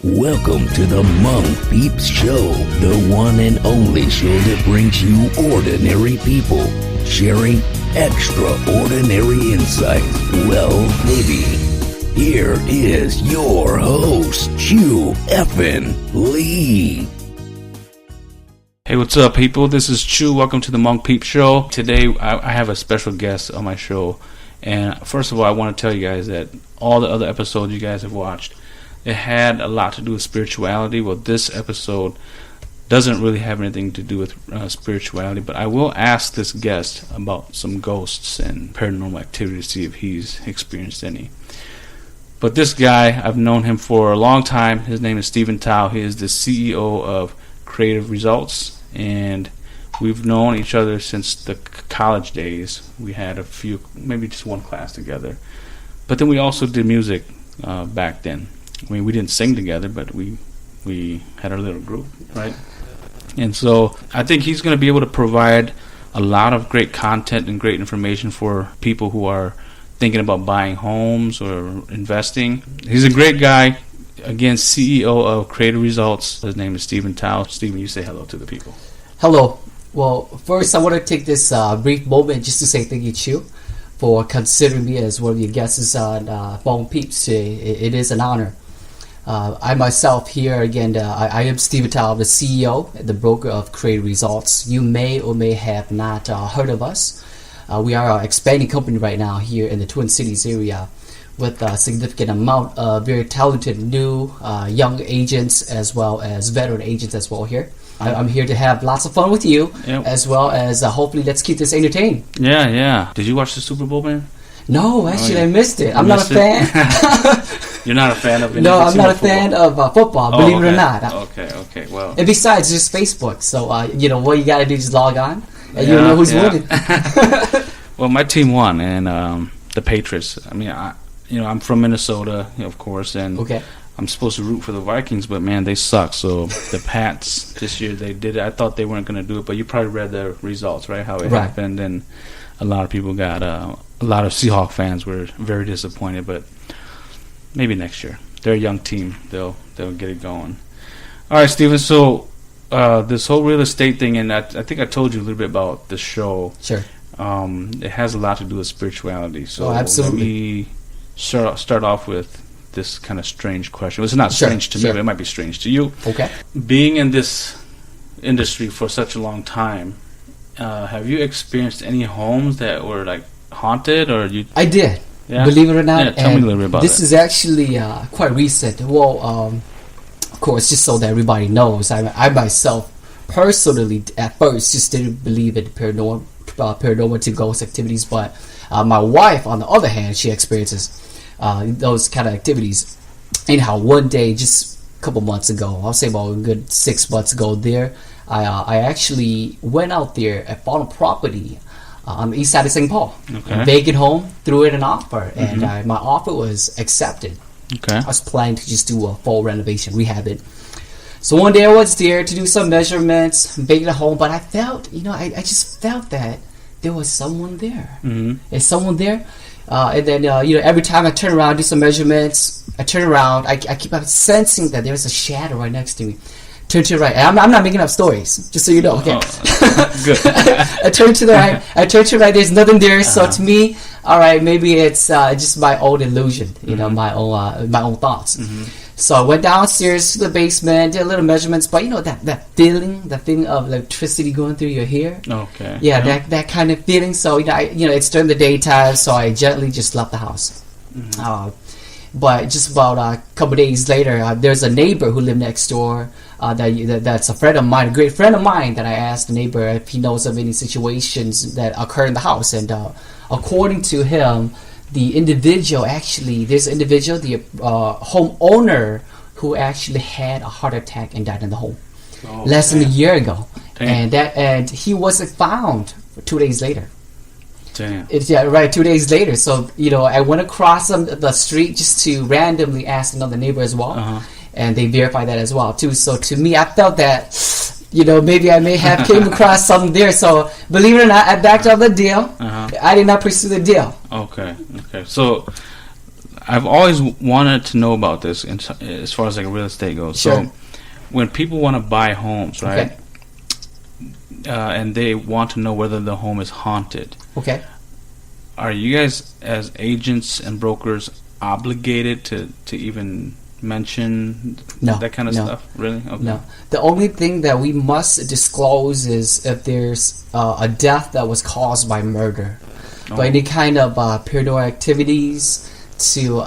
Welcome to the Hmong Peeps Show, the one and only show that brings you ordinary people sharing extraordinary insight. Well, maybe. Here is your host, Chu Effin Lee. Hey, what's up, people? This is Chu. Welcome to the Hmong Peeps Show. Today, I have a special guest on my show. And first of all, I want to tell you guys that all the other episodes you guys have watched, it had a lot to do with spirituality. Well, this episode doesn't really have anything to do with spirituality, but I will ask this guest about some ghosts and paranormal activity to see if he's experienced any. But this guy, I've known him for a long time. His name is Stephen Tao. He is the CEO of Creative Results, and we've known each other since the college days. We had a few, maybe just one class together. But then we also did music back then. I mean, we didn't sing together, but we had our little group, right? And so I think he's going to be able to provide a lot of great content and great information for people who are thinking about buying homes or investing. He's a great guy. Again, CEO of Creative Results. His name is Stephen Tao. Stephen, you say hello to the people. Hello. Well, first I want to take this brief moment just to say thank you, Chu, for considering me as one of your guests on Hmong Peeps. It is an honor. I myself here again, I am Stephen Tao, the CEO, the broker of Creative Results. You may or may have not heard of us. We are an expanding company right now here in the Twin Cities area with a significant amount of very talented new young agents as well as veteran agents as well here. I'm here to have lots of fun with you, as well as hopefully let's keep this entertaining. Yeah. Did you watch the Super Bowl, man? No, actually I missed it. I'm not a fan. You're not a fan of No, I'm not a fan of football, believe it or not. Okay, well. And besides, just Facebook. So, what you got to do is log on, and you'll know who's winning. Well, my team won, and the Patriots. I mean, I'm from Minnesota, of course, and I'm supposed to root for the Vikings, but, man, they suck. So the Pats this year, they did it. I thought they weren't going to do it, but you probably read the results, right, how it happened, and a lot of people got a lot of Seahawk fans were very disappointed, but maybe next year. They're a young team. They'll get it going. All right, Stephen, so this whole real estate thing, and I think I told you a little bit about the show. Sure. It has a lot to do with spirituality. So absolutely. Let me start off with this kind of strange question. Well, it's not strange to me, but it might be strange to you. Okay. Being in this industry for such a long time, have you experienced any homes that were like haunted, or you? I did. Yeah? Believe it or not. Yeah, tell me a little bit about this. This is actually quite recent. Well, of course, just so that everybody knows, I myself personally at first just didn't believe in paranormal to ghost activities, but my wife, on the other hand, she experiences those kind of activities. Anyhow, one day, just a couple months ago, I'll say about a good 6 months ago, I actually went out there and bought a property on the east side of St. Paul. A vacant home, threw in an offer, and my offer was accepted. I was planning to just do a full renovation, rehab it. So one day I was there to do some measurements, vacant home, but I felt, I just felt that there was someone there. There's someone there. And then, every time I turn around, do some measurements, I turn around, I keep sensing that there's a shadow right next to me. Turn to the right. I'm not making up stories, just so you know. Okay. Good. I turn to the right. I turn to the right. There's nothing there. So to me, all right, maybe it's just my own illusion. My own thoughts. So I went downstairs to the basement, did a little measurements, but that feeling of electricity going through your hair. Okay. Yeah, that kind of feeling. So it's during the daytime, so I gently just left the house. But just about a couple days later, there's a neighbor who lived next door. That's a friend of mine, a great friend of mine. That I asked the neighbor if he knows of any situations that occur in the house, and according to him, the individual the homeowner who actually had a heart attack and died in the home less than a year ago, and he wasn't found 2 days later. Damn. 2 days later. So I went across the street just to randomly ask another neighbor as well, and they verified that as well too. So to me, I felt that maybe I may have came across something there. So believe it or not, I backed up the deal. I did not pursue the deal. Okay. So I've always wanted to know about this as far as like real estate goes. Sure. So when people want to buy homes, right? Okay. And they want to know whether the home is haunted. Okay. Are you guys, as agents and brokers, obligated to even mention that kind of stuff? Really? Okay. No. The only thing that we must disclose is if there's a death that was caused by murder. Oh. But any kind of paranormal activities to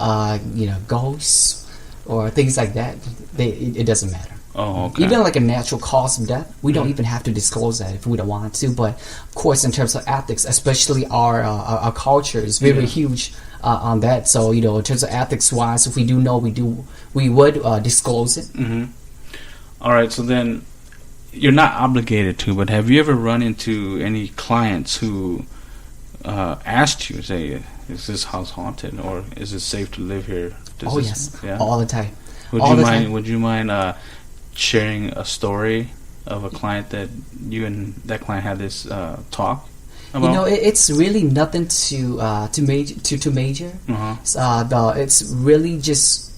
ghosts or things like that, it doesn't matter. Oh, okay. Even like a natural cause of death, we don't even have to disclose that if we don't want to. But of course, in terms of ethics, especially our culture is very huge on that. So in terms of ethics wise, if we do know, we would disclose it. Mm-hmm. All right. So then, you're not obligated to, but have you ever run into any clients who asked you, say, is this house haunted, or is it safe to live here? Yes, all the time. Would you mind sharing a story of a client that you and that client had this talk about? It's really nothing to major. It's really just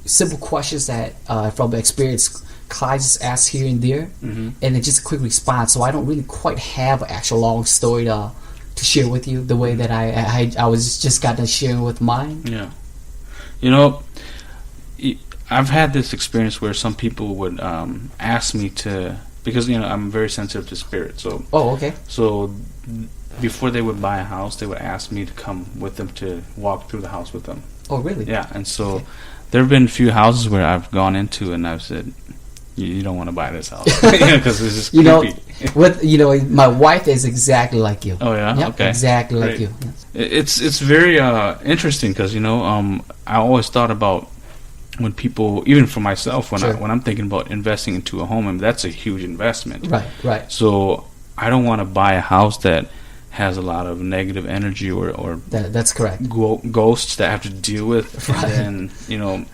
simple questions that from experience clients ask here and there, and then just a quick response. So I don't really quite have an actual long story to share with you the way that I was just got to share with mine. Yeah, I've had this experience where some people would ask me to, because I'm very sensitive to spirit. So okay. So before they would buy a house, they would ask me to come with them to walk through the house with them. Oh, really? Yeah, and so there have been a few houses where I've gone into and I've said, you don't want to buy this house because it's just creepy. My wife is exactly like you. Oh yeah, yep, okay, exactly great. Like you. Yes. It's very interesting because I always thought about when people, even for myself, when I'm thinking about investing into a home, and that's a huge investment. Right. So I don't want to buy a house that has a lot of negative energy or that's correct. Ghosts that I have to deal with. Right. And then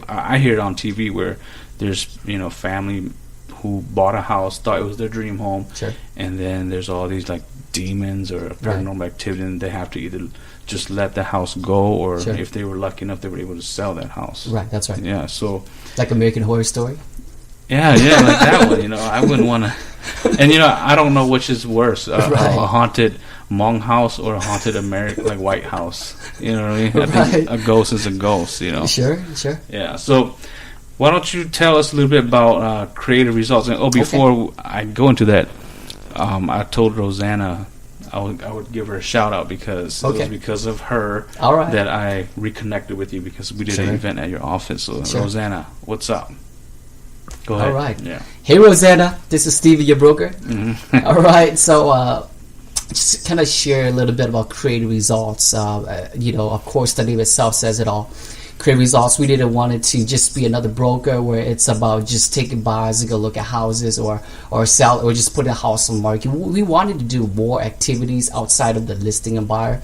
I hear it on TV where there's family who bought a house, thought it was their dream home, and then there's all these like demons or paranormal activity, and they have to either just let the house go, or if they were lucky enough, they were able to sell that house. Right, that's right. Yeah, so like American Horror Story. Yeah, like that one. I wouldn't want to. And I don't know which is worse, a haunted Hmong house or a haunted American like white house. You know what I mean? I think a ghost is a ghost. Sure. Yeah. So why don't you tell us a little bit about creative results? And before I go into that, I told Rosanna I would give her a shout out because it was because of her that I reconnected with you, because we did an event at your office. So Rosanna, what's up? Go ahead. All right. Yeah. Hey Rosanna, this is Stevie, your broker. Mm-hmm. All right. So just kind of share a little bit about creative results. Of course, the name itself says it all. Creative results. We didn't want it to just be another broker where it's about just taking buyers and go look at houses or sell or just put a house on the market. We wanted to do more activities outside of the listing and buyer,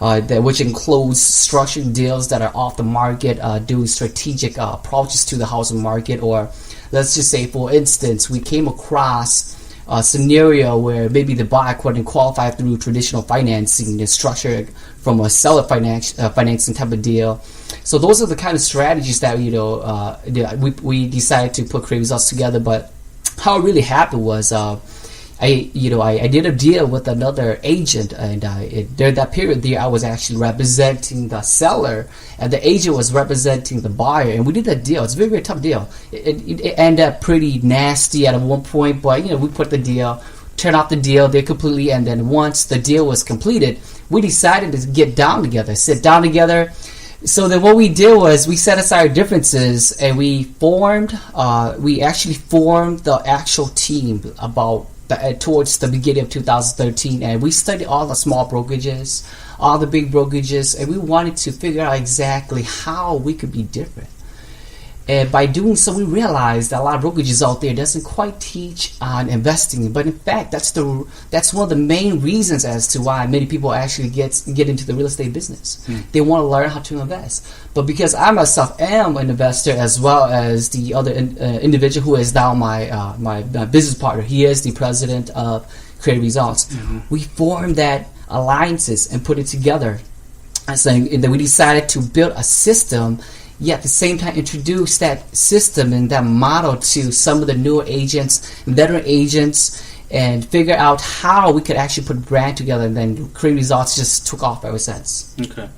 which includes structuring deals that are off the market, doing strategic approaches to the housing market, or let's just say, for instance, we came across a scenario where maybe the buyer couldn't qualify through traditional financing, the structure from a seller financing type of deal. So those are the kind of strategies that we decided to put creative results together. But how it really happened was I did a deal with another agent, and during that period there I was actually representing the seller and the agent was representing the buyer, and we did that deal. It's a very, very tough deal. It ended up pretty nasty at one point, but we put the deal, turned off the deal there completely, and then once the deal was completed, we decided to sit down together. So then what we did was we set aside our differences, and we actually formed the actual team about towards the beginning of 2013, and we studied all the small brokerages, all the big brokerages, and we wanted to figure out exactly how we could be different. And by doing so, we realized that a lot of brokerages out there doesn't quite teach on investing. But in fact, that's one of the main reasons as to why many people actually get into the real estate business. They want to learn how to invest. But because I myself am an investor, as well as the other individual who is now my business partner, he is the president of Creative Results. We formed that alliances and put it together. and then we decided to build a system, yet at the same time introduce that system and that model to some of the newer agents, veteran agents, and figure out how we could actually put a brand together, and then Create Results just took off ever since. Okay.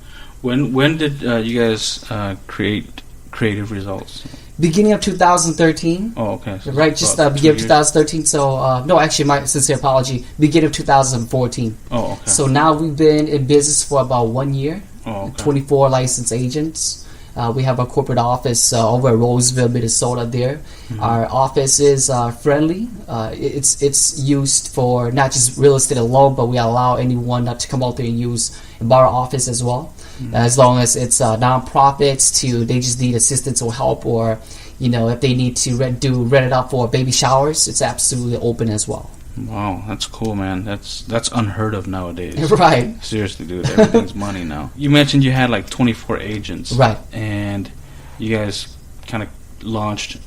When did you guys create Creative Results? Beginning of 2013. Oh, okay. So right, just beginning of 2013. So, no, actually, my sincere apology. Beginning of 2014. Oh, okay. So now we've been in business for about 1 year. Oh, okay. 24 licensed agents. We have a corporate office over at Roseville, Minnesota. There, our office is friendly. It's used for not just real estate alone, but we allow anyone to come out there and use and borrow office as well. As long as it's nonprofits, they just need assistance or help, or if they need to rent it out for baby showers, it's absolutely open as well. Wow, that's cool, man. That's unheard of nowadays. Right. Seriously, dude. Everything's money now. You mentioned you had like 24 agents. Right. And you guys kind of launched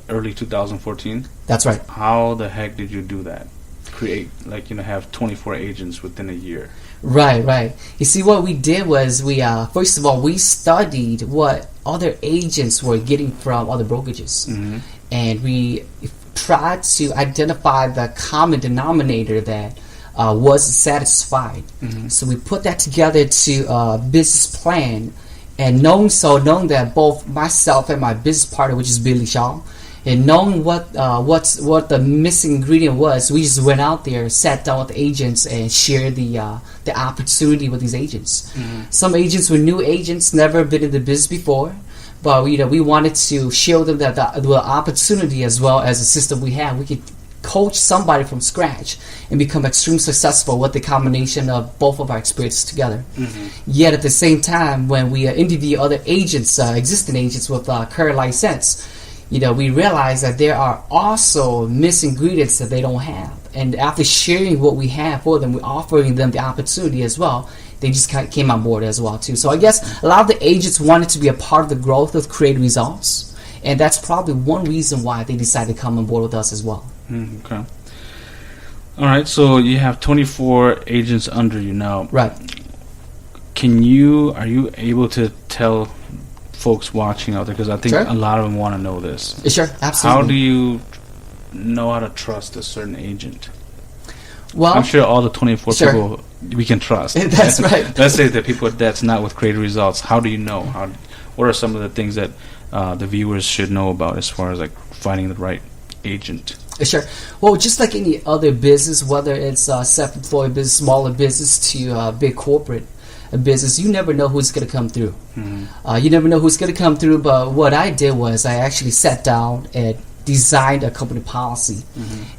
early 2014. That's right. How the heck did you do that? Create, have 24 agents within a year. Right. You see, what we did was we first of all, we studied what other agents were getting from other brokerages. And we tried to identify the common denominator that was satisfied. So we put that together to a business plan, and knowing that both myself and my business partner, which is Billy Shaw, and knowing what the missing ingredient was, we just went out there, sat down with the agents, and shared the opportunity with these agents. Some agents were new agents, never been in the business before, but we wanted to show them that the opportunity, as well as the system we have, we could coach somebody from scratch and become extremely successful with the combination of both of our experiences together. Yet at the same time, when we interview other agents, existing agents with current license, we realize that there are also missing ingredients that they don't have. And after sharing what we have for them, we're offering them the opportunity as well. They just came on board as well too. So I guess a lot of the agents wanted to be a part of the growth of Create Results, and that's probably one reason why they decided to come on board with us as well. Okay. All right. So you have 24 agents under you now. Right. Are you able to tell folks watching out there, because I think Sure. a lot of them want to know this? Sure, absolutely. How do you know how to trust a certain agent? Well, I'm sure all the 24 Sure. people we can trust. That's right. Let's say the people that's not with Creative Results. How do you know? What are some of the things that the viewers should know about as far as like finding the right agent? Sure. Well, just like any other business, whether it's self-employed business, smaller business, to big corporate business, you never know who's going to come through. You never know who's going to come through. But what I did was I actually sat down and designed a company policy,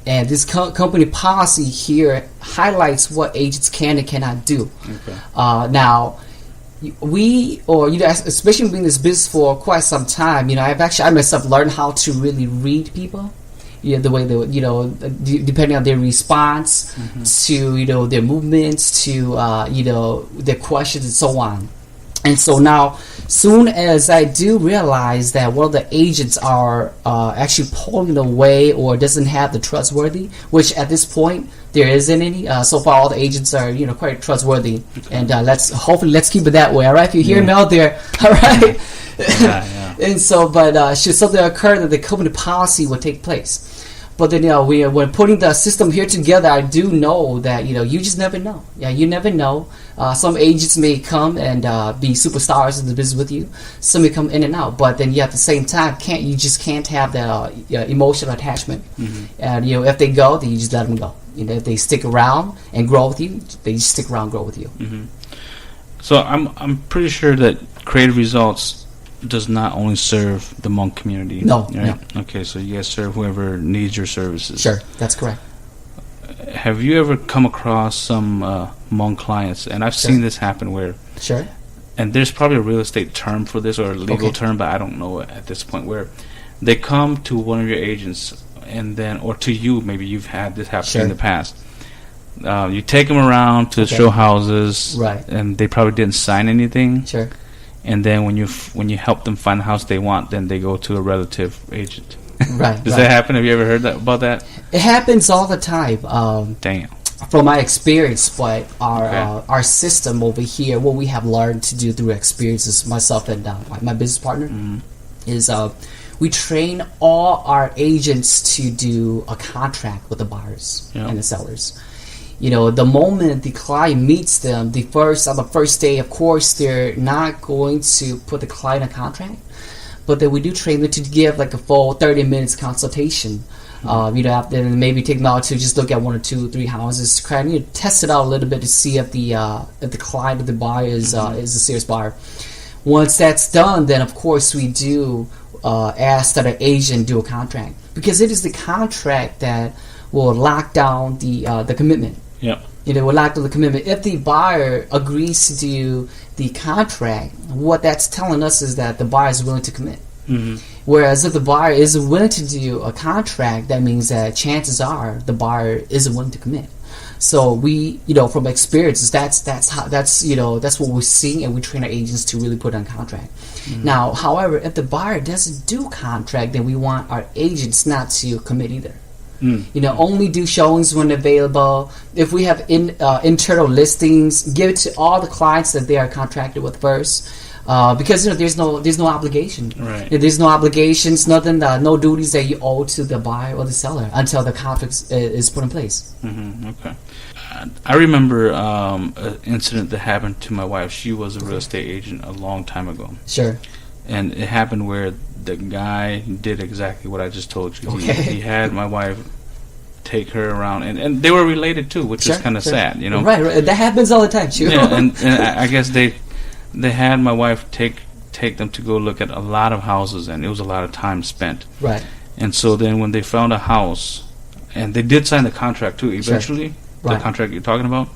and this company policy here highlights what agents can and cannot do. Okay. Now, especially being in this business for quite some time, I myself learned how to really read people. The way they, depending on their response to their movements, to their questions and so on. And so now, soon as I do realize that one of the agents are actually pulling away or doesn't have the trustworthy, which at this point there isn't any. So far, all the agents are quite trustworthy, and let's keep it that way. All right, if you hear me out there, all right. Yeah. And so, but should something occur, that the company policy will take place. But then, when putting the system here together, I do know that you just never know. Yeah, you never know. Some agents may come and be superstars in the business with you. Some may come in and out. But then, at the same time, you just can't have that emotional attachment. And if they go, then you just let them go. If they stick around and grow with you, they just stick around and grow with you. So I'm pretty sure that Creative Results does not only serve the Hmong community. No, right? no. Okay, so you guys serve whoever needs your services. Sure, that's correct. Have you ever come across some Hmong clients, and I've seen this happen where, Sure. and there's probably a real estate term for this or a legal term, but I don't know it at this point, where they come to one of your agents and then, or to you, maybe you've had this happen in the past. You take them around to show houses, Right. and they probably didn't sign anything. Sure. And then when you help them find the house they want, then they go to a relative agent. Right. Does that happen? Have you ever heard about that? It happens all the time. Damn. from my experience, but our system over here, what we have learned to do through experiences, myself and my business partner, is we train all our agents to do a contract with the buyers and the sellers. You know, the moment the client meets them, on the first day, of course, they're not going to put the client in a contract, but then we do train them to give like a full 30 minutes consultation. You know, after maybe take them out to just look at 1 or 2 or 3 houses, kind of test it out a little bit to see if the client or the buyer is a serious buyer. Once that's done, then of course we do ask that an agent do a contract, because it is the contract that will lock down the commitment. Yeah. You know, will lock down the commitment. If the buyer agrees to do the contract, what that's telling us is that the buyer is willing to commit. Whereas if the buyer isn't willing to do a contract, that means that chances are the buyer isn't willing to commit. So we, you know, from experiences, that's what we're seeing, and we train our agents to really put on contract. Now, however, if the buyer doesn't do contract, then we want our agents not to commit either. You know, only do showings when available. If we have internal listings, give it to all the clients that they are contracted with first. Because you know there's no obligation. Right. There's no obligations, nothing, no duties that you owe to the buyer or the seller until the contract is put in place. Okay. I remember an incident that happened to my wife. She was a real estate agent a long time ago. Sure. And it happened where the guy did exactly what I just told you. Okay. He had my wife take her around, and they were related too, which is kind of sad, you know. Right. That happens all the time too. Yeah, and I guess they had my wife take them to go look at a lot of houses, and it was a lot of time spent. Right. And so then when they found a house, and they did sign the contract too eventually, the contract you're talking about,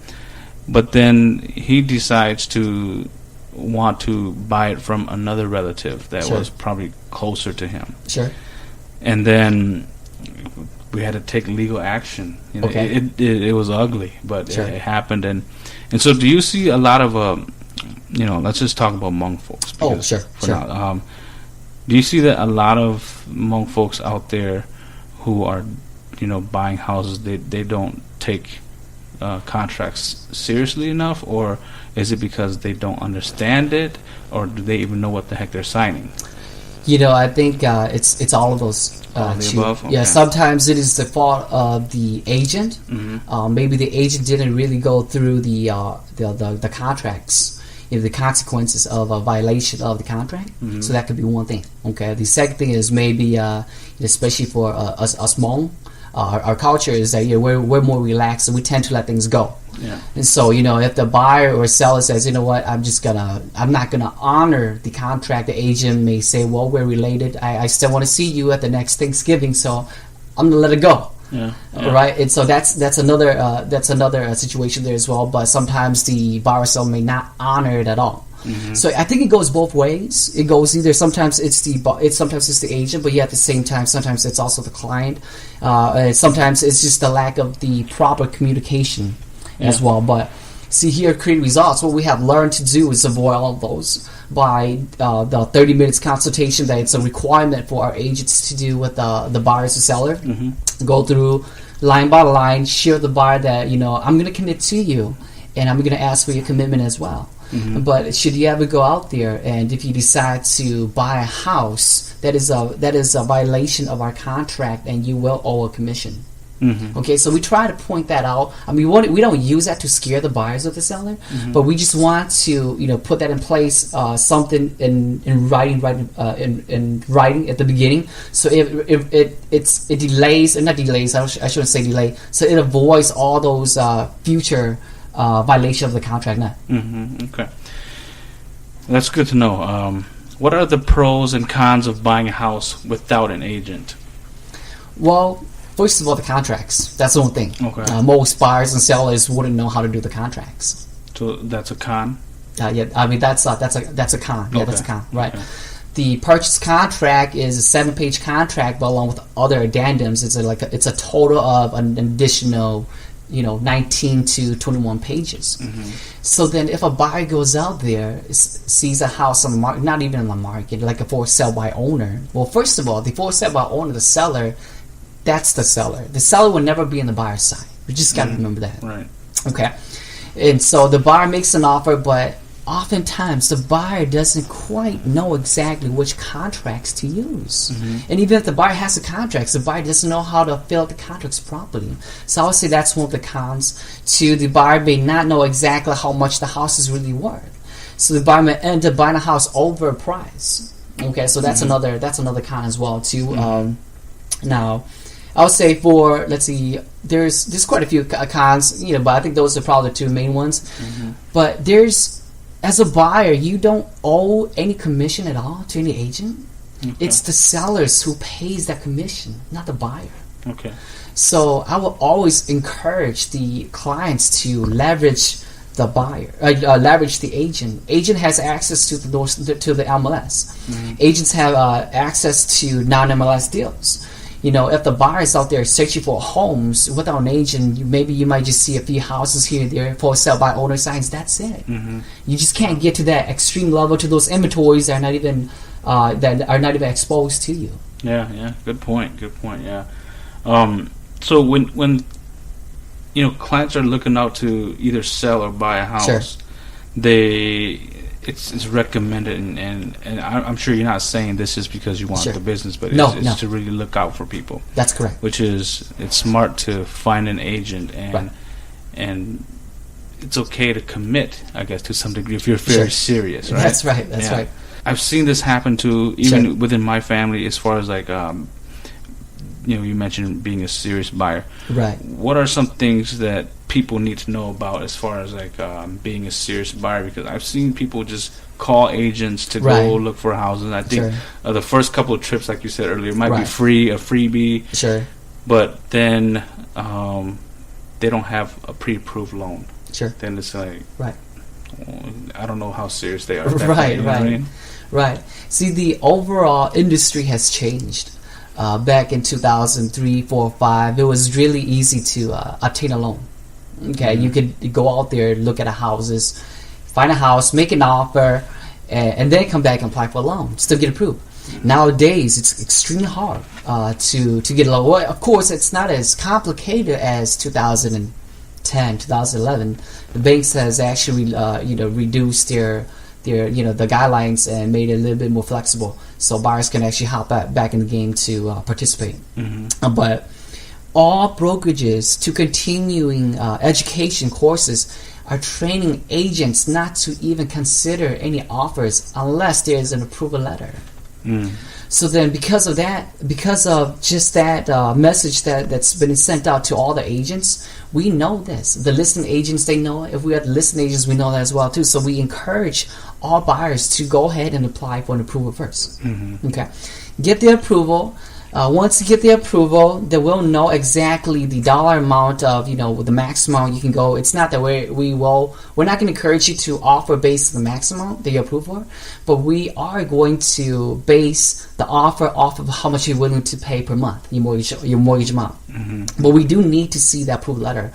but then he decides to want to buy it from another relative that was probably closer to him. Sure. And then we had to take legal action. You know, it was ugly, but it happened. And so do you see a lot of you know, let's just talk about Hmong folks. Now. Do you see that a lot of Hmong folks out there who are, you know, buying houses, they don't take contracts seriously enough, or is it because they don't understand it, or do they even know what the heck they're signing? You know, I think it's all of those. All the above? Okay. Yeah, sometimes it is the fault of the agent. Maybe the agent didn't really go through the contracts, you know, the consequences of a violation of the contract. So that could be one thing. Okay. The second thing is maybe, especially for us Hmong, our culture is that we're more relaxed, and we tend to let things go. Yeah. And so, you know, if the buyer or seller says, you know what, I'm not gonna honor the contract, the agent may say, well, we're related. I still want to see you at the next Thanksgiving, so I'm gonna let it go. Yeah. Right. And so that's another situation there as well. But sometimes the buyer or seller may not honor it at all. So I think it goes both ways. It goes either sometimes it's the agent, but yet at the same time sometimes it's also the client. Sometimes it's just the lack of the proper communication as well. But see here, create results. What we have learned to do is avoid all of those by the 30 minutes consultation that it's a requirement for our agents to do with the buyer or seller. Go through line by line, share with the buyer that, you know, I'm going to commit to you, and I'm going to ask for your commitment as well. But should you ever go out there and if you decide to buy a house, that is a violation of our contract, and you will owe a commission. Okay, so we try to point that out. I mean, we don't use that to scare the buyers or the seller, but we just want to, you know, put that in place, something in writing at the beginning. So it delays, not delays. I shouldn't say delay. So it avoids all those future violation of the contract now. Okay, that's good to know. What are the pros and cons of buying a house without an agent? Well, first of all, the contracts. That's the one thing. Okay. Most buyers and sellers wouldn't know how to do the contracts. So that's a con. Yeah, I mean that's a con. Yeah, that's a con. Right. Okay. The purchase contract is a 7-page contract, but along with other addendums, it's a total of an additional, 19 to 21 pages. So then if a buyer goes out there, sees a house on the market, not even on the market, like a for sale by owner. Well, first of all, the for sale by owner, the seller, that's the seller. The seller will never be on the buyer's side. We just got to remember that. Right. Okay. And so the buyer makes an offer, but oftentimes the buyer doesn't quite know exactly which contracts to use. And even if the buyer has the contracts, the buyer doesn't know how to fill out the contracts properly. So I would say that's one of the cons. To the buyer may not know exactly how much the house is really worth. So the buyer may end up buying a house over a price. Okay, so that's another con as well too. Now, I would say for, let's see, there's quite a few cons, but I think those are probably the two main ones. But as a buyer, you don't owe any commission at all to any agent. It's the sellers who pays that commission, not the buyer. Okay. So I will always encourage the clients to leverage the buyer, leverage the agent. Agent has access to the MLS. Agents have access to non-MLS deals. If the buyer is out there searching for homes without an agent, maybe you might just see a few houses here and there for sale by owner signs. That's it. You just can't get to that extreme level, to those inventories that are not even exposed to you. Yeah. Good point. Yeah. So when clients are looking out to either sell or buy a house, it's recommended, and I'm sure you're not saying this is because you want the business, but it's to really look out for people. That's correct. Which is, it's smart to find an agent, and it's okay to commit, I guess, to some degree if you're very serious, right? That's right. That's right. I've seen this happen to even within my family, as far as like you mentioned being a serious buyer. Right. What are some things that people need to know about as far as like being a serious buyer? Because I've seen people just call agents to go look for houses. And I think the first couple of trips, like you said earlier, might be free, a freebie. Sure. But then they don't have a pre-approved loan. Sure. Then it's like, I don't know how serious they are. Right. See, the overall industry has changed. Back in 2003, 4, 5, it was really easy to obtain a loan. Okay, you could go out there, look at the houses, find a house, make an offer, and then come back and apply for a loan, still get approved. Nowadays, it's extremely hard to get a loan. Well, of course, it's not as complicated as 2010, 2011. The banks has actually reduced their the guidelines and made it a little bit more flexible, so buyers can actually hop back in the game to participate. But all brokerages to continuing education courses are training agents not to even consider any offers unless there is an approval letter. So then because of just that message that's been sent out to all the agents, we know this. The listing agents, they know it. If we are the listing agents, we know that as well too. So we encourage all buyers to go ahead and apply for an approval first. Okay, get the approval. Once you get the approval, they will know exactly the dollar amount of, the maximum you can go. It's not that we're not going to encourage you to offer based on the maximum that you approve for, but we are going to base the offer off of how much you're willing to pay per month, your mortgage amount. But we do need to see that approval letter.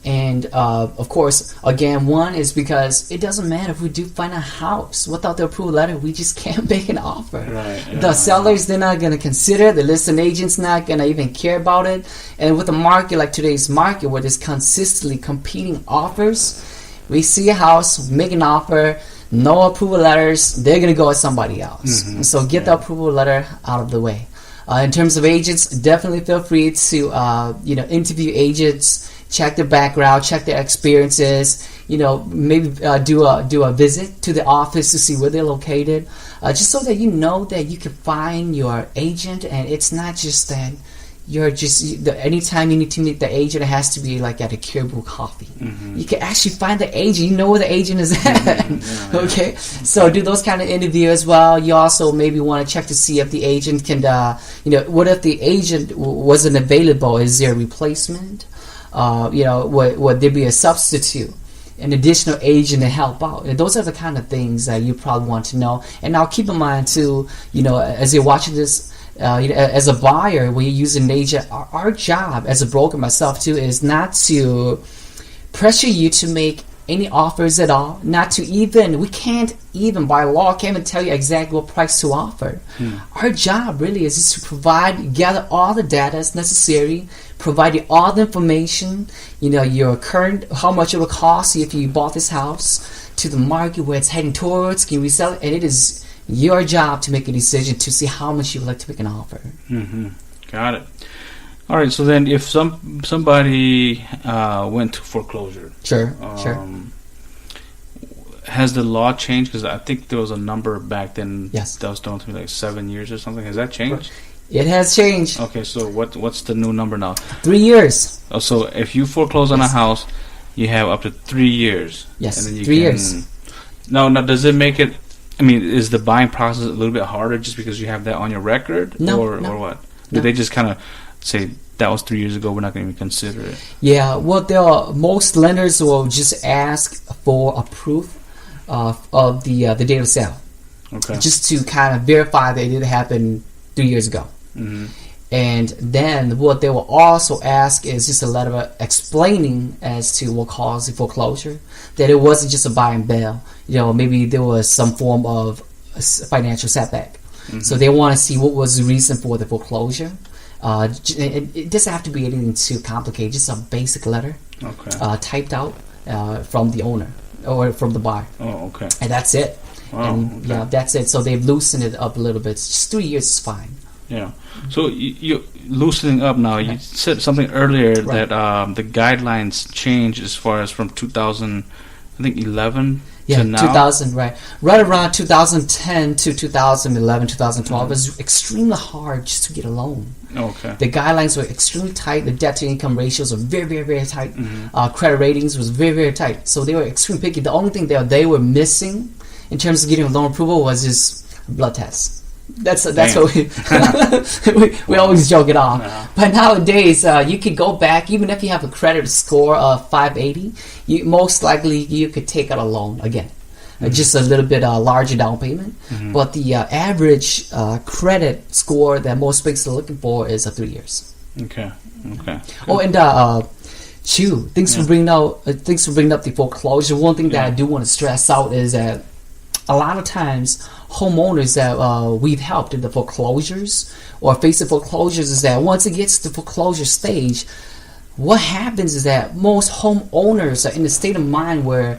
And of course, again, one is because it doesn't matter if we do find a house without the approval letter, we just can't make an offer. The sellers, they're not going to consider. The listing agent's not going to even care about it. And with a market like today's market, where there's consistently competing offers, we see a house, make an offer, no approval letters, they're going to go with somebody else. So get the approval letter out of the way. In terms of agents, definitely feel free to interview agents. Check their background, check their experiences. Maybe do a visit to the office to see where they're located, just so that you know that you can find your agent, and it's not just that you're just anytime you need to meet the agent, it has to be like at a Caribou Coffee. You can actually find the agent. You know where the agent is at. Okay, so do those kind of interviews as well. You also maybe want to check to see if the agent can. What if the agent wasn't available? Is there a replacement? Would there be a substitute, an additional agent to help out? And those are the kind of things that you probably want to know. And now keep in mind too, as you're watching this, as a buyer, when you use an agent, our job as a broker, myself too, is not to pressure you to make any offers at all. We can't even by law can't even tell you exactly what price to offer. Our job really is just to gather all the data that's necessary, provide you all the information, your current, how much it will cost you if you bought this house, to the market where it's heading towards, can you resell it? And it is your job to make a decision to see how much you would like to make an offer. Got it. All right, so then if somebody went to foreclosure, sure. Has the law changed? Because I think there was a number back then Yes. that was thrown to me, like 7 years or something. Has that changed? It has changed. Okay, so what's the new number now? 3 years. Oh, so if you foreclose on a house, you have up to 3 years. Yes, and then you 3 years. Now, does it make it? I mean, is the buying process a little bit harder just because you have that on your record, or what? Did they just kind of say that was 3 years ago? We're not going to even consider it. Yeah, well, most lenders will just ask for a proof of the date of sale, just to kind of verify that it did happen 3 years ago. And then what they will also ask is just a letter explaining as to what caused the foreclosure, that it wasn't just a buy and bail. Maybe there was some form of financial setback. So they want to see what was the reason for the foreclosure. It doesn't have to be anything too complicated, just a basic letter typed out from the owner or from the buyer. Oh, okay. And that's it. Wow, and yeah, that's it. So they've loosened it up a little bit. Just 3 years is fine. Yeah. So you loosening up now. You said something earlier that the guidelines changed as far as from 2000, I think 11 to now. 2000, right around 2010 to 2011, 2012 is extremely hard just to get a loan. Okay. The guidelines were extremely tight. The debt to income ratios were very, very, very tight. Credit ratings was very, very tight. So they were extremely picky. The only thing they were missing in terms of getting a loan approval was just a blood test. That's what we always joke it off. But nowadays, you could go back, even if you have a credit score of 580, most likely you could take out a loan again. Just a little bit larger down payment. But the average credit score that most banks are looking for is 3 years. Okay. Oh, and Chu, thanks for bringing up the foreclosure. One thing that I do want to stress out is that a lot of times homeowners that we've helped in the foreclosures or facing foreclosures is that once it gets to the foreclosure stage, what happens is that most homeowners are in a state of mind where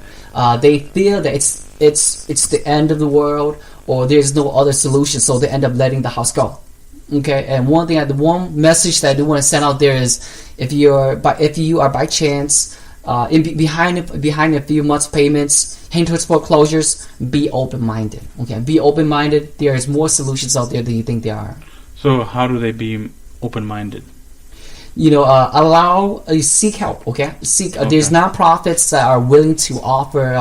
they feel that it's the end of the world or there's no other solution, so they end up letting the house go. Okay, and one message that I do want to send out there is if you are by chance behind a few months payments heading towards foreclosures, be open-minded. Okay, be open-minded. There's more solutions out there than you think there are. So how do they be open-minded? Seek help. Okay, there's nonprofits that are willing to offer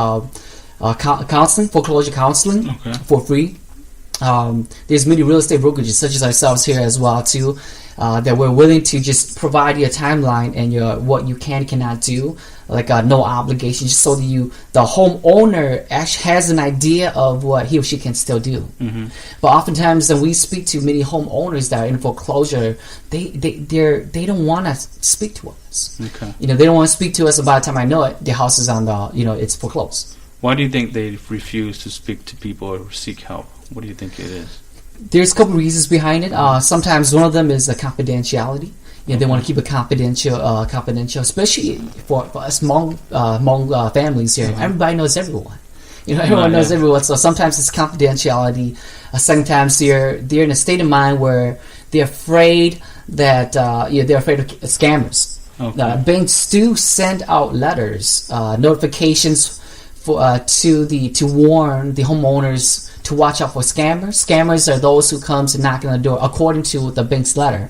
counseling, foreclosure counseling for free. There's many real estate brokerages such as ourselves here as well too, that we're willing to just provide you a timeline and what you cannot do, like no obligation, just so that the homeowner actually has an idea of what he or she can still do. But oftentimes when we speak to many homeowners that are in foreclosure, they don't want to speak to us. They don't want to speak to us. By the time I know it, the house is on it's foreclosed. Why do you think they refuse to speak to people or seek help? What do you think it is? There's a couple reasons behind it. Sometimes one of them is confidentiality. They want to keep it confidential, especially for us Hmong families here. Everybody knows everyone. Everyone knows everyone. So sometimes it's confidentiality. Sometimes they're in a state of mind where they're afraid that they're afraid of scammers. Banks do send out letters, notifications to warn the homeowners to watch out for scammers. Scammers are those who comes and knock on the door, according to the bank's letter.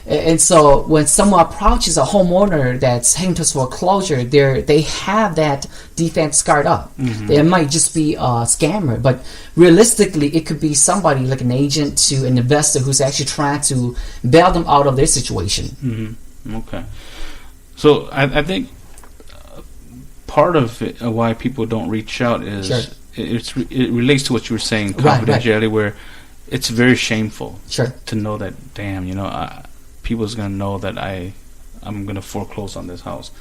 And so when someone approaches a homeowner that's heading to foreclosure, they have that defense guard up. It might just be a scammer, but realistically, it could be somebody like an agent to an investor who's actually trying to bail them out of their situation. Okay. So I think part of it, why people don't reach out is it relates to what you were saying, confidentiality, where it's very shameful to know that, damn, people's gonna know that I'm going to foreclose on this house.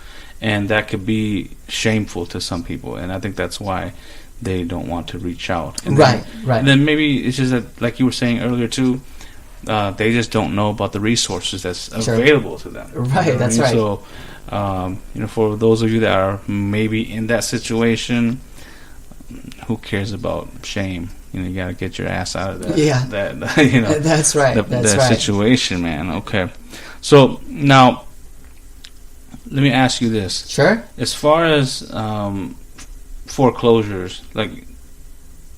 And that could be shameful to some people, and I think that's why they don't want to reach out. And right. And then maybe it's just that, like you were saying earlier too, they just don't know about the resources that's available to them. Right, you know that's right. So, for those of you that are maybe in that situation, who cares about shame? You got to get your ass out of that. Yeah. That's right. That's right. Situation, man. Okay. So now, let me ask you this. Sure. As far as foreclosures, like,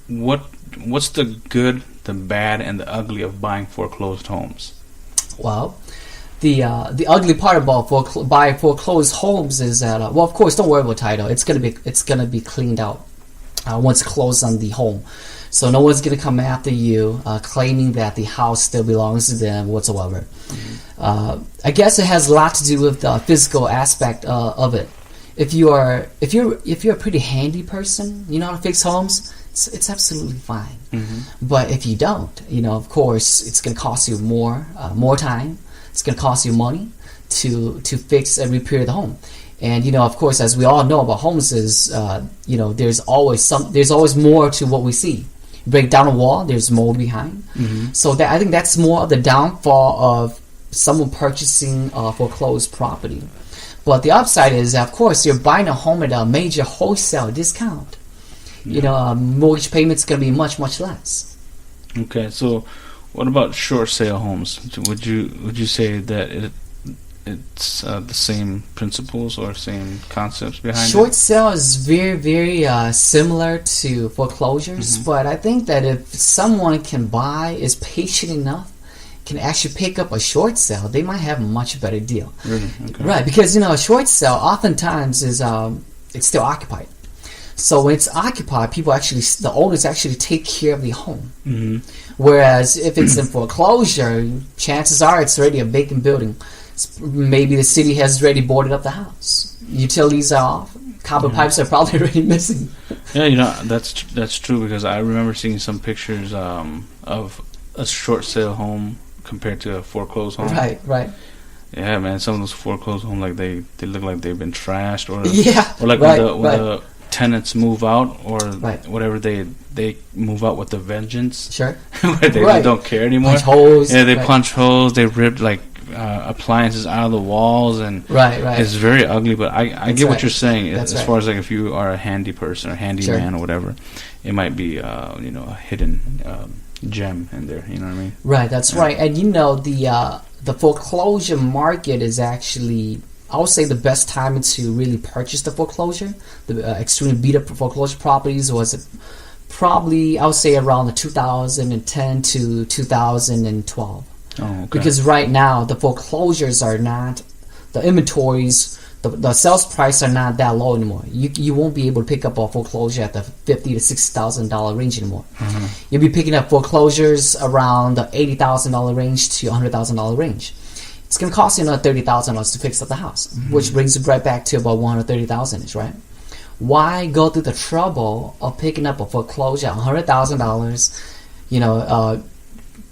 what's the good, the bad, and the ugly of buying foreclosed homes? Well, the ugly part about buying foreclosed homes is that of course, don't worry about title. It's gonna be cleaned out once closed on the home. So no one's going to come after you claiming that the house still belongs to them whatsoever. Mm-hmm. I guess it has a lot to do with the physical aspect of it. If you're a pretty handy person, you know how to fix homes, it's absolutely fine. Mm-hmm. But if you don't, of course, it's going to cost you more time. It's going to cost you money to fix and repair the home. And of course, as we all know about homes, is there's always more to what we see. Break down a wall, there's more behind. Mm-hmm. So I think that's more of the downfall of someone purchasing foreclosed property. But the upside is, of course, you're buying a home at a major wholesale discount. Yeah. Mortgage payment's going to be much, much less. Okay, so what about short sale homes? Would you say that it's the same principles or same concepts behind short it? Sale is very, very similar to foreclosures, mm-hmm. but I think that if someone is patient enough, can actually pick up a short sale, they might have a much better deal. Really? Okay. Right, because a short sale oftentimes is it's still occupied. So when it's occupied, the owners actually take care of the home. Mm-hmm. Whereas if it's in foreclosure, chances are it's already a vacant building. Maybe the city has already boarded up the house. Utilities are off. Copper pipes are probably already missing. Yeah, that's true, because I remember seeing some pictures of a short sale home compared to a foreclosed home. Right. Yeah, man, some of those foreclosed homes, like they look like they've been trashed, or like when the tenants move out, or whatever, they move out with a vengeance. Sure. Where they don't care anymore. Punch holes. Yeah, they punch holes. They rip appliances out of the walls, and it's very ugly. But I get what you're saying. As far as like if you are a handy person or handyman or whatever, it might be a hidden gem in there. You know what I mean? Right. That's right. And the foreclosure market is actually, I would say, the best time to really purchase the foreclosure. The extremely beat up foreclosure properties was probably, I would say, around the 2010 to 2012. Oh, okay. Because right now the foreclosures are not, the inventories, the sales price are not that low anymore. You won't be able to pick up a foreclosure at the $50,000 to $60,000 range anymore. Mm-hmm. You'll be picking up foreclosures around the $80,000 range to $100,000 range. It's going to cost you another $30,000 to fix up the house, mm-hmm. which brings you right back to about $130,000, right? Why go through the trouble of picking up a foreclosure at $100,000?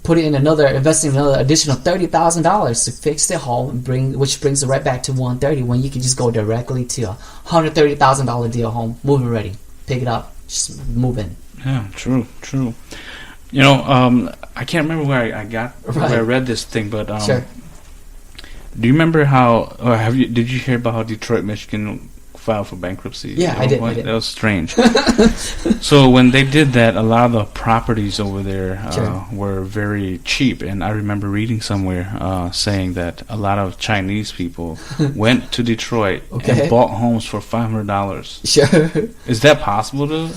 Investing in another additional $30,000 to fix their home, which brings it right back to $130,000, when you can just go directly to a $130,000 deal home, move-in ready, pick it up, just move in. Yeah, true. I can't remember where I read this thing, but sure. Do you remember how, or did you hear about how Detroit, Michigan filed for bankruptcy? Yeah, I did. That was strange. So when they did that, a lot of the properties over there were very cheap, and I remember reading somewhere saying that a lot of Chinese people went to Detroit and bought homes for $500. Sure. Is that possible to?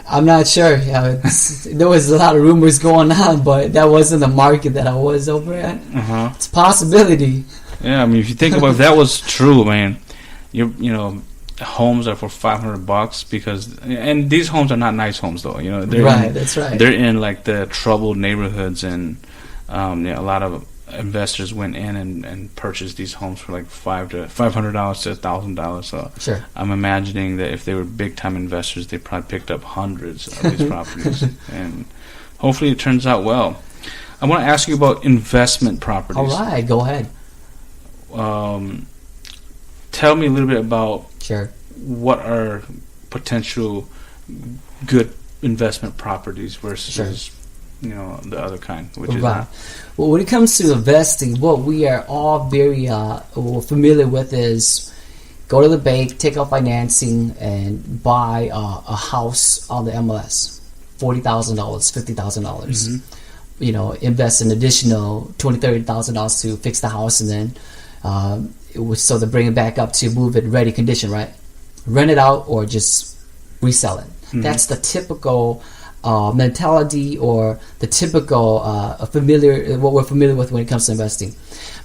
I'm not sure. There was a lot of rumors going on, but that wasn't the market that I was over at. Uh-huh. It's a possibility. Yeah, I mean, if you think about if that was true, man, homes are for $500 because, and these homes are not nice homes though. That's right. They're in like the troubled neighborhoods, and a lot of investors went in and purchased these homes for like $500 to $1,000. So sure. I'm imagining that if they were big time investors, they probably picked up hundreds of these properties, and hopefully it turns out well. I want to ask you about investment properties. All right, go ahead. tell me a little bit about Sure. what are potential good investment properties versus the other kind, which is Right. Well, when it comes to investing, what we are all very familiar with is go to the bank, take out financing, and buy a house on the MLS, $40,000, $50,000. Invest an additional $20,000, $30,000 to fix the house, and then so to bring it back up to move it ready condition, right? Rent it out or just resell it. That's the typical mentality, or the typical what we're familiar with when it comes to investing.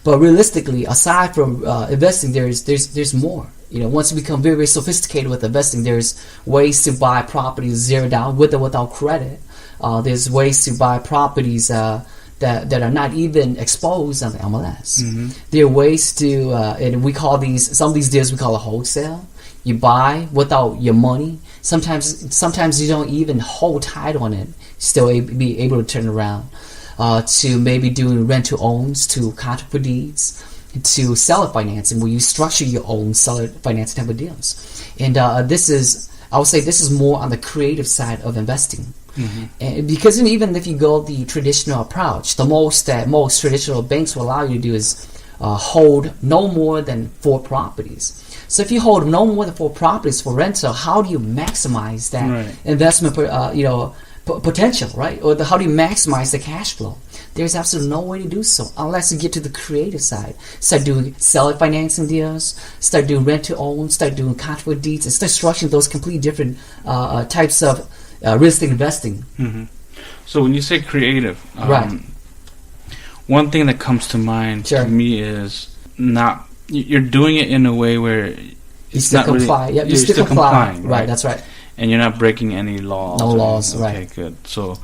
But realistically, aside from investing, there's more. Once you become very, very sophisticated with investing, there's ways to buy properties zero down with or without credit. There's ways to buy properties that are not even exposed on the MLS. There are ways to, and we call some of these deals we call a wholesale. You buy without your money. Sometimes you don't even hold title on it. Still be able to turn around. To maybe doing rent to owns, to contract for deeds, to seller financing, where you structure your own seller financing type of deals. And I would say this is more on the creative side of investing. And because even if you go the traditional approach, the most that most traditional banks will allow you to do is hold no more than 4 properties. So if you hold no more than 4 properties for rental, how do you maximize that investment potential, right? Or how do you maximize the cash flow? There's absolutely no way to do so unless you get to the creative side. Start doing seller financing deals, start doing rent to own, start doing contract for deeds, and start structuring those completely different types of real estate investing. So when you say creative, right. One thing that comes to mind to me is you're doing it in a way where you still comply. Really, you still complying. Right, that's right. And you're not breaking any laws. No laws, right. Okay, good. So,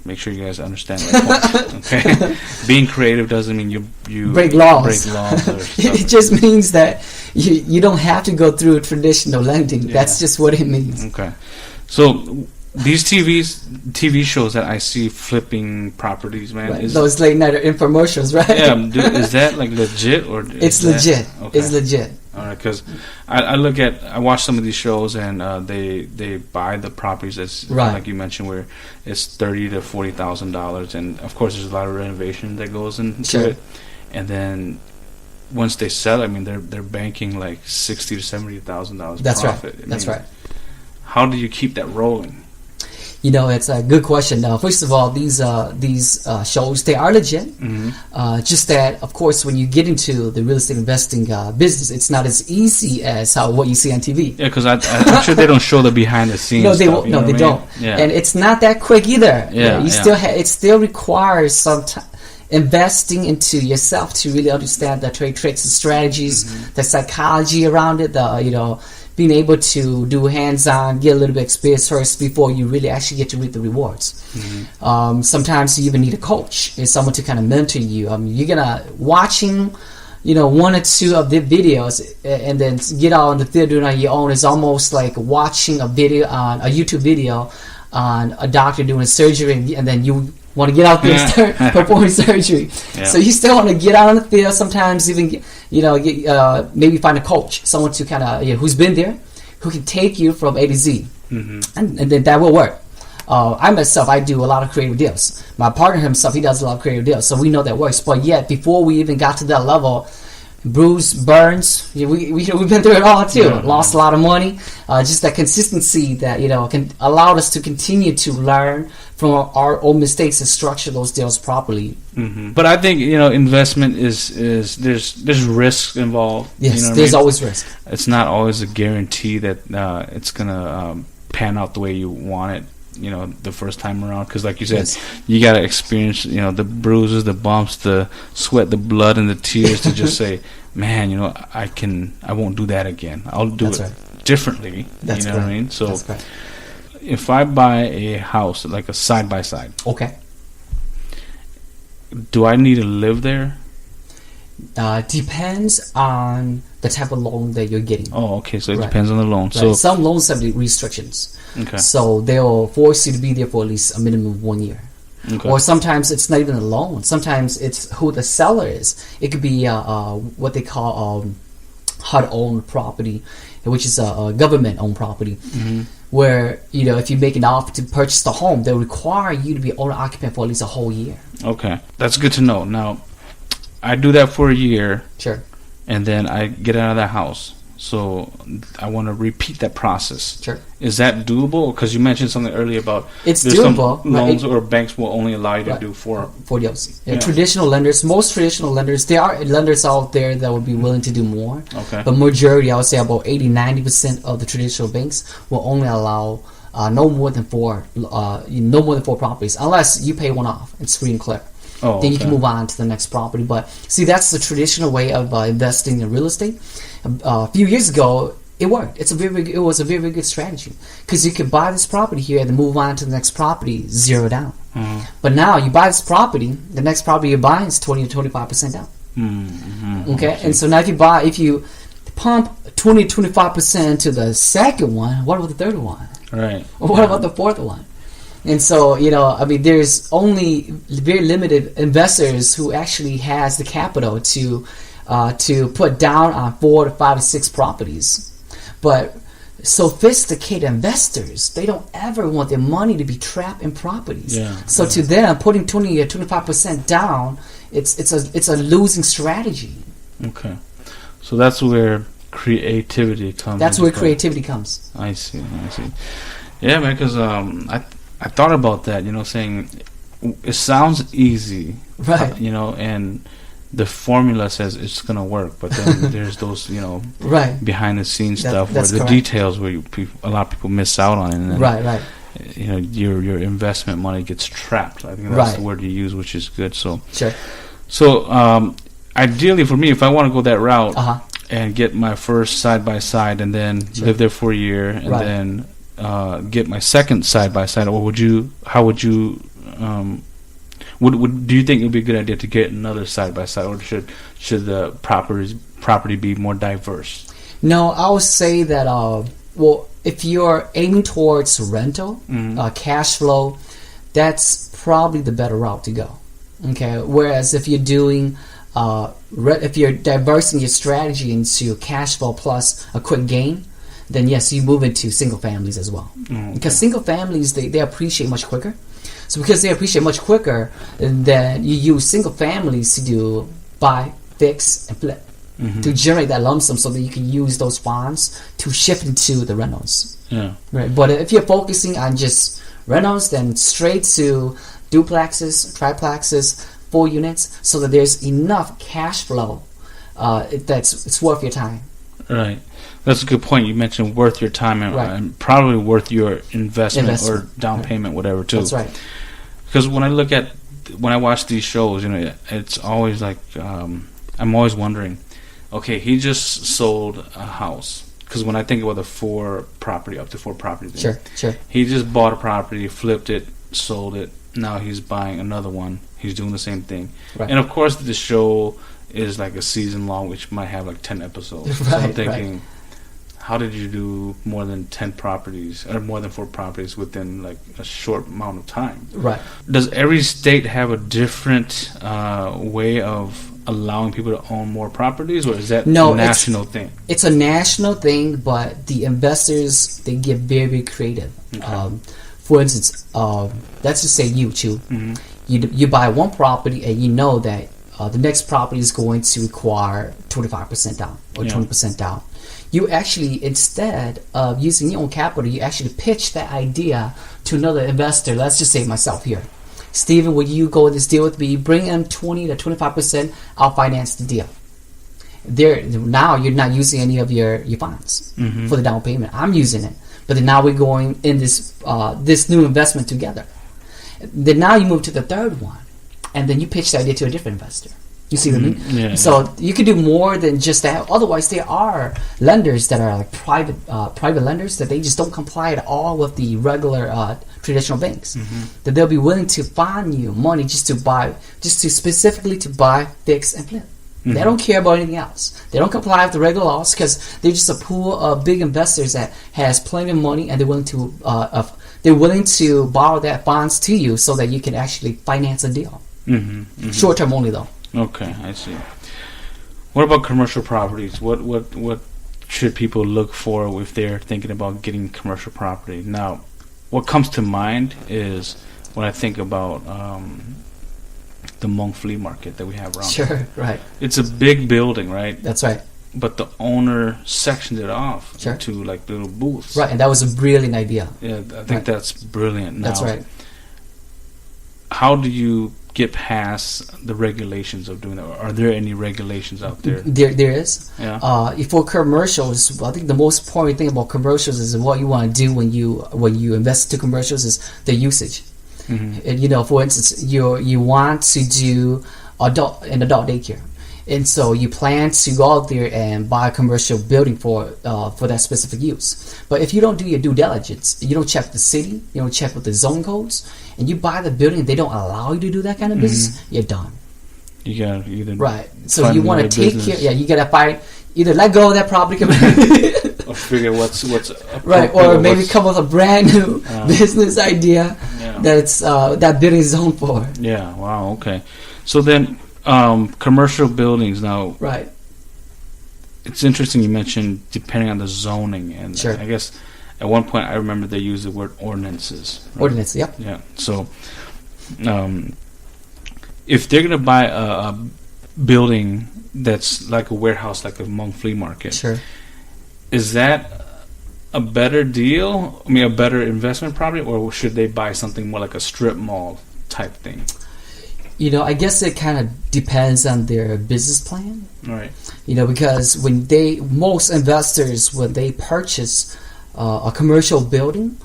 make sure you guys understand that point. Okay, being creative doesn't mean you break laws. Or stuff. It just means that you don't have to go through traditional lending. Yeah. That's just what it means. Okay, so these TV shows that I see flipping properties, man, right. Those late night infomercials, right? Yeah, is that like legit or? It's legit. Okay. It's legit. All right, because I watch some of these shows and they buy the properties that's like you mentioned, where it's $30,000 to $40,000, and of course there's a lot of renovation that goes into it, and then once they sell, I mean they're banking like $60,000 to $70,000 profit. Right. That's right. How do you keep that rolling? It's a good question. First of all, these shows, they are legit. Just that, of course, when you get into the real estate investing business, it's not as easy as what you see on TV. Yeah, because I'm sure they don't show the behind the scenes. No, they won't. No, they don't. Yeah. And it's not that quick either. Yeah, it still requires some investing into yourself to really understand the trade tricks and strategies, the psychology around it, being able to do hands-on, get a little bit of experience first before you really actually get to reap the rewards. Sometimes you even need a coach, someone to kind of mentor you. You're gonna watching, 1 or 2 of the videos, and then get out in the field doing it on your own is almost like watching a YouTube video on a doctor doing surgery, and then you want to get out there and start performing surgery. Yeah. So you still want to get out on the field. Sometimes even maybe find a coach, someone to kind of who's been there, who can take you from A to Z, and then that will work. I myself, I do a lot of creative deals. My partner himself, he does a lot of creative deals, so we know that works. But yet, before we even got to that level, bruise, burns, we've been through it all too. Yeah. Lost a lot of money. Just that consistency that can allow us to continue to learn from our own mistakes and structure those deals properly. But I think investment is there's risks involved. Yes, there's always risk. It's not always a guarantee that it's gonna pan out the way you want it. The first time around, because like you said, you got to experience the bruises, the bumps, the sweat, the blood, and the tears to just say, man, I won't do that again. I'll do it differently. That's what I mean? So if I buy a house, like a side by side, okay, do I need to live there? Depends on the type of loan that you're getting. Oh, okay. So it depends on the loan. So some loans have restrictions. Okay. So they'll force you to be there for at least a minimum of 1 year. Okay. Or sometimes it's not even a loan. Sometimes it's who the seller is. It could be what they call HUD-owned property, which is a government-owned property. Where, if you make an offer to purchase the home, they require you to be owner-occupant for at least a whole year. Okay. That's good to know. Now, I do that for a year. Sure. And then I get out of that house. So I want to repeat that process. Sure. Is that doable? Because you mentioned something earlier about it's there's doable. Some loans or banks will only allow you to do 4 deals. Traditional lenders, most traditional lenders, there are lenders out there that would be willing to do more. Okay. But majority, I would say about 80-90% of the traditional banks will only allow no more than 4 properties, unless you pay one off. It's free and clear. Oh, then you can move on to the next property. But see, that's the traditional way of investing in real estate. A few years ago, it worked. It was a very, very good strategy because you could buy this property here and then move on to the next property, zero down. But now you buy this property, the next property you're buying is 20 to 25% down. Okay, and so now if you pump 20 to 25% to the second one, what about the third one? Right. What about the fourth one? And so, there's only very limited investors who actually has the capital to put down on 4 to 5 to 6 properties. But sophisticated investors, they don't ever want their money to be trapped in properties. So to them, putting 20 or 25% down, it's a losing strategy. Okay. So that's where creativity comes. That's where creativity comes. I see. Yeah, man, because I thought about that, saying it sounds easy, right? And the formula says it's gonna work, but then there's those, right, behind the scenes stuff where the correct. Details where a lot of people miss out on it, and then, right. Your investment money gets trapped. I think that's the word you use, which is good. So sure. So ideally for me, if I want to go that route and get my first side by side, and then live there for a year, and then get my second side by side, or do you think it would be a good idea to get another side by side, or should the property be more diverse? No, I would say that if you're aiming towards rental, cash flow, that's probably the better route to go. Okay, whereas if you're doing if you're diversing your strategy into cash flow plus a quick gain, then yes, you move into single families as well. Because single families, they appreciate much quicker. So because they appreciate much quicker, then you use single families to buy, fix, and flip to generate that lump sum so that you can use those funds to shift into the rentals. Yeah. Right. But if you're focusing on just rentals, then straight to duplexes, triplexes, 4 units, so that there's enough cash flow it's worth your time. Right. That's a good point. You mentioned worth your time and probably worth your investment or down payment, whatever, too. That's right. Because when I watch these shows, it's always like I'm always wondering, okay, he just sold a house. Because when I think about up to 4 property thing, sure. He just bought a property, flipped it, sold it. Now he's buying another one. He's doing the same thing. Right. And of course, the show is like a season long, which might have like 10 episodes. So I'm thinking, how did you do more than 10 properties or more than 4 properties within like a short amount of time? Right. Does every state have a different way of allowing people to own more properties, or is that a national thing? It's a national thing, but the investors, they get very, very creative. Okay. For instance, let's just say you, Chu. You buy one property and you know that the next property is going to require 25% down or 20% down. You actually, instead of using your own capital, you actually pitch that idea to another investor. Let's just say myself here. Steven, will you go with this deal with me? Bring in 20 to 25%. I'll finance the deal. Now you're not using any of your funds for the down payment. I'm using it. But then now we're going in this new investment together. Then now you move to the third one. And then you pitch the idea to a different investor. You see what I mean? Yeah. So you can do more than just that. Otherwise, there are lenders that are like private lenders that they just don't comply at all with the regular traditional banks. That they'll be willing to fine you money just to specifically to buy, fix, and flip. They don't care about anything else. They don't comply with the regular laws because they're just a pool of big investors that has plenty of money and they're willing to they're willing to borrow that bonds to you so that you can actually finance a deal. Short term only, though. Okay, I see. What about commercial properties? What should people look for if they're thinking about getting commercial property? Now, what comes to mind is when I think about the Hmong flea market that we have around. Sure, right. It's a big building, right? That's right. But the owner sectioned it off Sure. into like little booths. Right, and that was a brilliant idea. Yeah, I think that's brilliant. Now, That's right. how do you get past the regulations of doing that? Are there any regulations out there? There is. Yeah. For commercials, I think the most important thing about commercials is what you want to do when you invest into commercials is the usage. And, for instance, you want to do adult daycare, and so you plan to go out there and buy a commercial building for that specific use. But if you don't do your due diligence, you don't check the city, you don't check with the zone codes, and you buy the building, they don't allow you to do that kind of business, you're done. You gotta either right. So you want to take care. Yeah, you gotta either let go of that property, or figure what's right, or maybe come up with a brand new business idea that building is zoned for. Yeah. Wow. Okay. So then, commercial buildings now. Right. It's interesting you mentioned depending on the zoning, and Sure. I guess at one point I remember they used the word ordinances. Right? Ordinance. Yep. Yeah. So, if they're gonna buy a building that's like a warehouse, like a Hmong flea market, Sure. is that a better deal? I mean, a better investment property, or should they buy something more like a strip mall type thing? I guess it kind of depends on their business plan. Right. Because most investors, when they purchase a commercial building,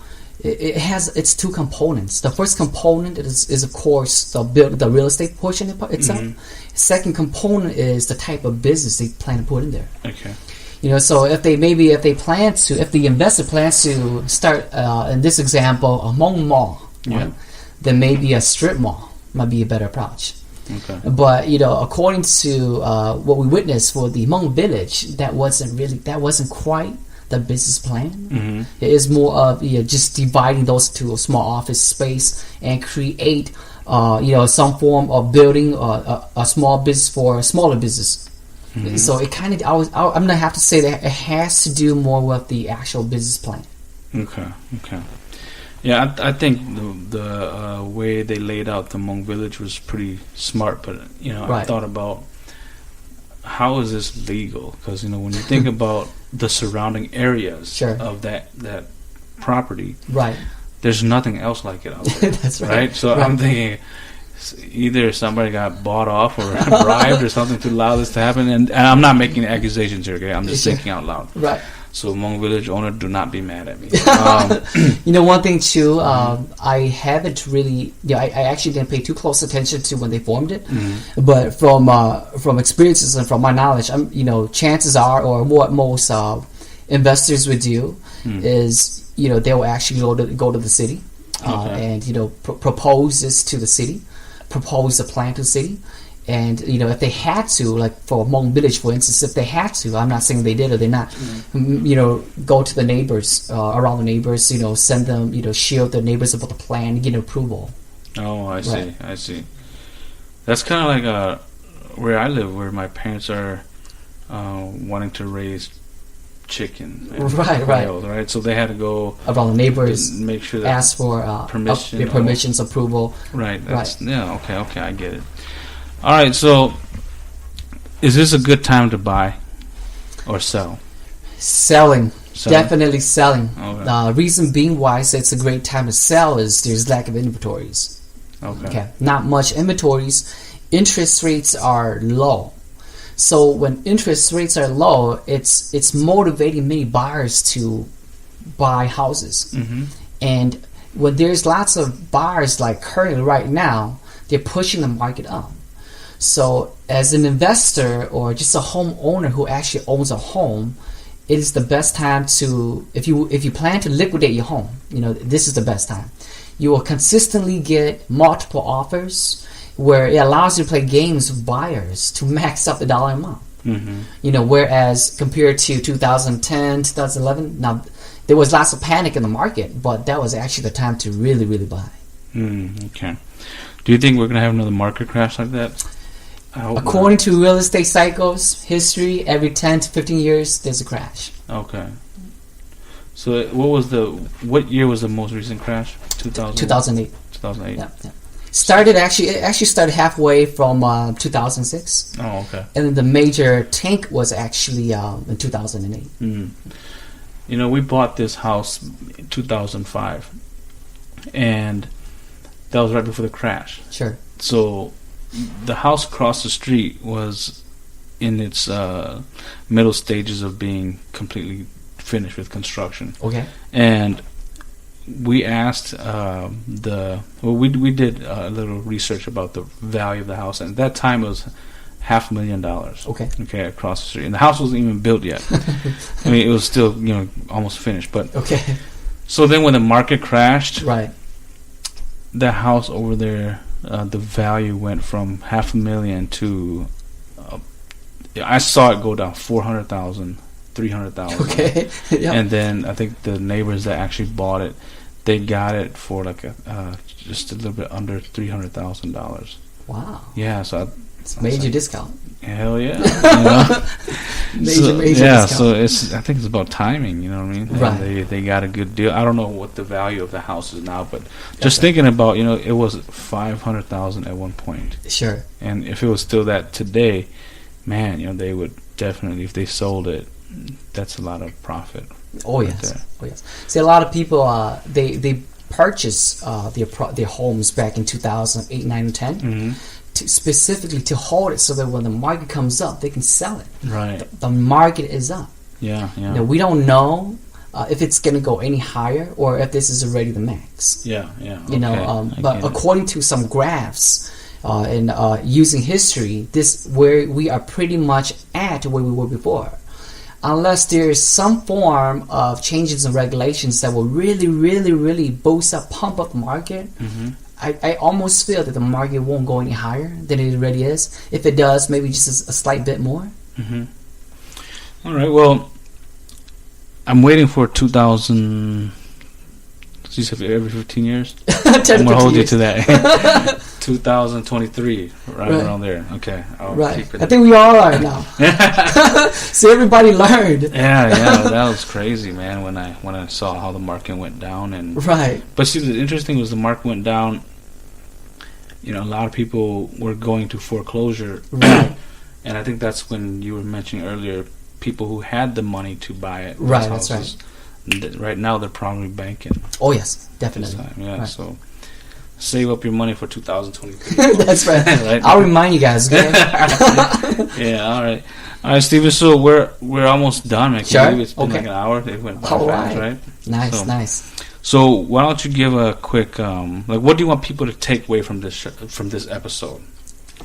it has its two components. The first component is of course the real estate portion itself. Second component is the type of business they plan to put in there. Okay. So if the investor plans to start, in this example, a Hmong mall, right, then maybe a strip mall might be a better approach. Okay. But according to what we witnessed for the Hmong village, that wasn't quite the business plan. It is more of just dividing those to a small office space and create some form of building a small business for a smaller business. So it kind of I'm gonna have to say that it has to do more with the actual business plan. Okay. Yeah, I think the way they laid out the Hmong village was pretty smart, but Right. I thought about how is this legal? Because when you think about the surrounding areas Sure. of that property, Right. there's nothing else like it out there. That's right. So Right. I'm thinking either somebody got bought off or bribed or something to allow this to happen, and I'm not making accusations here. Okay, I'm just thinking out loud. Right. So Hmong village owner, do not be mad at me. One thing too, I haven't really, I actually didn't pay too close attention to when they formed it, but from experiences and from my knowledge, chances are, or what most investors would do is, they will actually go to the city, and propose this to the city, propose a plan to the city. And if they had to, like for Hmong village, for instance, if they had to, I'm not saying they did or they not, go to the neighbors, around the neighbors, send them, share with the neighbors about the plan, get approval. Oh, I see. Right. I see. That's kind of like where I live, where my parents are wanting to raise chicken. And Right. quails, right. So they had to go Around the neighbors, to make sure that ask for permission. permissions, approval. Right. Yeah. Okay. I get it. All right. So, is this a good time to buy or sell? Selling. Definitely selling. Okay. Reason being why I say it's a great time to sell is there's lack of inventories. Okay. Not much inventories. Interest rates are low. So when interest rates are low, it's motivating many buyers to buy houses. And when there's lots of buyers like currently right now, they're pushing the market up. So as an investor or just a homeowner who actually owns a home, it is the best time to, if you plan to liquidate your home, this is the best time. You will consistently get multiple offers where it allows you to play games with buyers to max up the dollar amount. Whereas compared to 2010, 2011, now there was lots of panic in the market, but that was actually the time to really, really buy. Okay. Do you think we're going to have another market crash like that? According to real estate cycles, history, every 10 to 15 years, there's a crash. Okay. So what year was the most recent crash? 2008. 2008. Yeah. It actually started halfway from 2006. Oh, okay. And then the major tank was actually in 2008. We bought this house in 2005, and that was right before the crash. Sure. So the house across the street was in its middle stages of being completely finished with construction. Okay. And we asked we did a little research about the value of the house, and at that time it was $500,000. Okay, across the street, and the house wasn't even built yet. I mean, it was still almost finished. But okay. So then when the market crashed, right, that house over there, the value went from $500,000 to I saw it go down 400,000. 300,000. Okay. Yep. And then I think the neighbors that actually bought it, they got it for like just a little bit under $300,000. Wow. Yeah, so it's a major discount. Hell yeah. Major yeah, discount. So I think it's about timing, you know what I mean? Right. They got a good deal. I don't know what the value of the house is now, but just thinking about, it was $500,000 at one point. Sure. And if it was still that today, man, they would definitely, if they sold it, that's a lot of profit. Oh yes, oh yes. See, a lot of people they purchase their homes back in 2008, 9, and 10, specifically to hold it so that when the market comes up, they can sell it. Right. The market is up. Yeah. Now, we don't know if it's going to go any higher or if this is already the max. Yeah. But according to some graphs and using history, this where we are pretty much at where we were before. Unless there's some form of changes in regulations that will really, really, really pump up the market, I almost feel that the market won't go any higher than it already is. If it does, maybe just a slight bit more. All right, well, I'm waiting for 2000. You said every 15 years? I'm going to hold you to that. 2023, right around there. Okay. Right. I think we all are now. So everybody learned. Yeah, that was crazy, man, when I saw how the market went down. And right. But see, the interesting was the market went down. A lot of people were going to foreclosure. Right. And I think that's when you were mentioning earlier, people who had the money to buy it. Right, that's right. Right now, they're probably banking. Oh, yes, definitely. Yeah, right. So save up your money for 2023. That's right. Right. I'll remind you guys. Okay? Yeah, all right. All right, Steven, so we're almost done, man. Sure. It's been like an hour. It went by fast, right? Nice. So why don't you give a quick, what do you want people to take away from this episode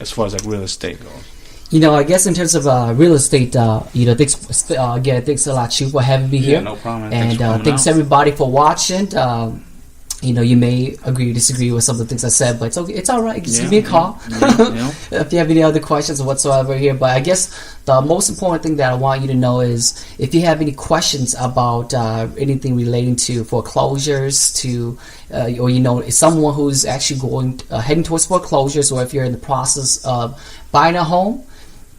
as far as real estate goes? I guess in terms of real estate, thanks a lot, Chu, for having me here. No problem. And thanks everybody for watching. You may agree or disagree with some of the things I said, but it's okay. It's all right. Just give me a call if you have any other questions whatsoever here. But I guess the most important thing that I want you to know is if you have any questions about anything relating to foreclosures, or someone who's actually heading towards foreclosures, or if you're in the process of buying a home,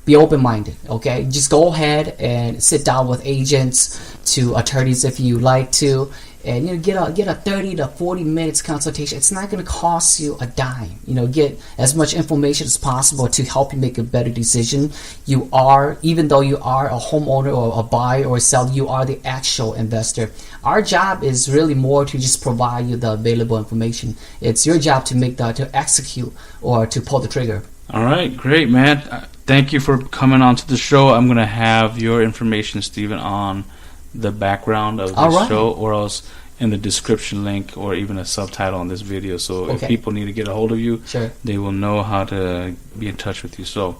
be open-minded, okay? Just go ahead and sit down with agents, to attorneys if you like to, and get a 30 to 40 minutes consultation. It's not going to cost you a dime. Get as much information as possible to help you make a better decision. Even though you are a homeowner or a buyer or a seller, you are the actual investor. Our job is really more to just provide you the available information. It's your job to execute or to pull the trigger. All right, great, man. Thank you for coming on to the show. I'm going to have your information, Steven, on the background of this show, or else in the description link, or even a subtitle on this video. So if people need to get a hold of you, they will know how to be in touch with you. So,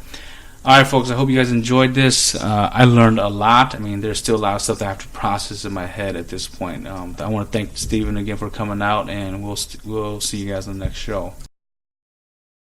all right, folks, I hope you guys enjoyed this. I learned a lot. I mean, there's still a lot of stuff that I have to process in my head at this point. I want to thank Steven again for coming out, and we'll see you guys on the next show.